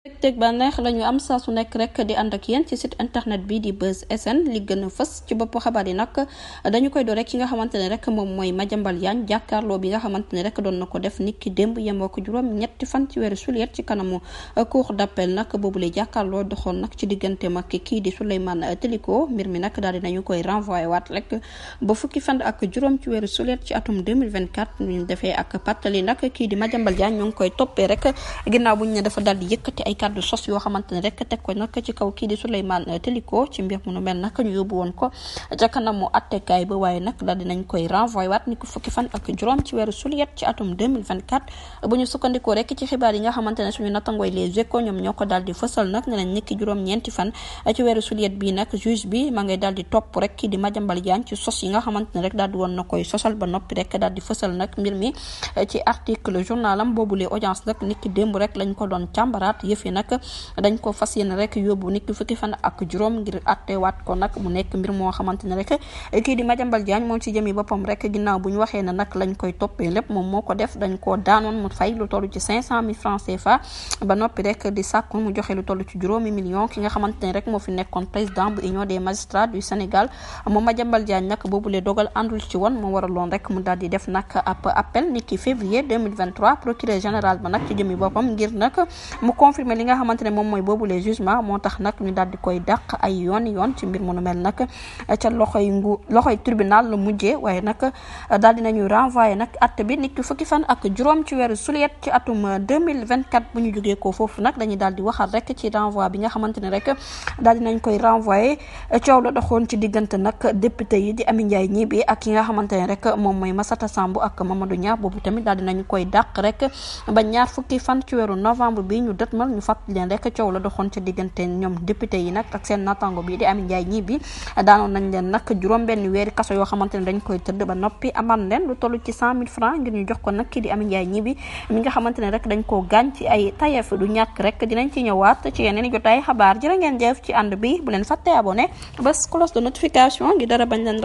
teg bànneex la ñu am saa su nekk rek di ànd ak yéen ci site internet bi di Buzz SN li gën a fës ci bopp xabaar yi nag dañu koy door rek ki nga xamante ne rek moom mooy Madiambal Diagne jàkkaarloo bi nga xamante ne rek doon na ko def niki démb yemoo ko juróom ñetti fan ci weeru juillet ci kanamu cour d'appel nag boobule jàkkaarloo doxoon nag ci diggante mag kii di Souleymane Teliko mbir mi nag daal dinañu koy renvoyé waat rek ba fukki fan ak juróom ci weeru juillet ci atum 2024 ñu defee ak pàttali nag kii di Madiambal Diagne ñu ngi koy toppee rek ginnaaw bu ñu ne dafa daal di yëkkati ay kàddu sos yoo xamante ne rek teg ko nag ci kaw kii di Souleymane Teliko ci mbir mu nu mel nag ñu yóbbu woon ko ca kanamu attekaay ba waaye nag daal dinañ koy renvoyé waat ni ko fukki fan ak juróom ci weeru juillet ci atum 2024 bu ñu sukkandikoo rek ci xibaar yi nga xamante ne suñu nattangooy les échos ñoom ñoo ko daal di fësal nag ne nañ niki juróom ñeenti fan ci weeru juillet bii nag juge bi ma ngay daal di topp rek kii di Madiambal Diagne ci sos yi nga xamante ne rek daal di woon na koy sosal ba noppi rek daal di fësal nag mbir mi ci article journalam boobule audience nag niki démb rek lañ ko doon càmbaraat yëf yi nag dañ ko fas yéene rek yóbbu niki fukki fan ak juróom ngir attewaat ko nag mu nekk mbir moo xamante ne rek kii di Madiambal Diagne moom ci jëmi boppam rek ginnaaw bu ñu waxee ne nag lañ koy toppee lépp moom moo ko def dañ koo daanoon mu fay lu toll ci 500 000 francs CFA ba noppi rek di sàkku mu joxe lu toll ci juróomi million ki nga xamante ne rek moo fi nekkoon président bu union des magistrats du Sénégal moom Madiambal Diagne nag boobule dogal àndul ci woon moo waraloon rek mu daal di def nag ab appel niki février 2023 procureur général ba nag ci jëmi boppam ngir nag mu confirmer li nga xamante ne moom mooy boobule jugement moo tax nag ñu daal di koy dàq ay yoon ci mbir mu nu mel nag ca loxoy tribunal la mujjee waaye nag daal dinañu renvoyé nag atte bi niki fukki fan ak juróom ci weeru juillet ci atum 2024 bu ñu jógee ko foofu nag dañuy daal di waxal rek ci renvoi bi nga xamante ne rek daal dinañ koy renvoyé coow la doxoon ci diggante nag député yi di Amy Ndiaye Gniby ak ki nga xamante ne rek moom mooy Massata Samb ak Mamadou Niang boobu tamit daal dinañu koy dàq rek ba ñaar fukki fan ci weeru novembre bi ñu dëtmal ñu fàttali leen rek coow la doxoon ci diggante ñoom député yi nag ak seen natango bi di Amy Ndiaye Gniby daanoon nañ leen nag juróom benn weeri kaso yoo xamante ne dañ koy tëdd ba noppi amal leen lu toll ci 100 000 francs ngir ñu jox ko nag kii di Amy Ndiaye Gniby mi nga xamante ne rek dañ koo gaañ ci ay tayeef du ñàkk rek dinañ ci ñëwaat ci yeneen jotaay xabaar jërë ngeen jëf ci ànd bi bu leen fàtte abonné bés cloche de notification gi dara bañ leen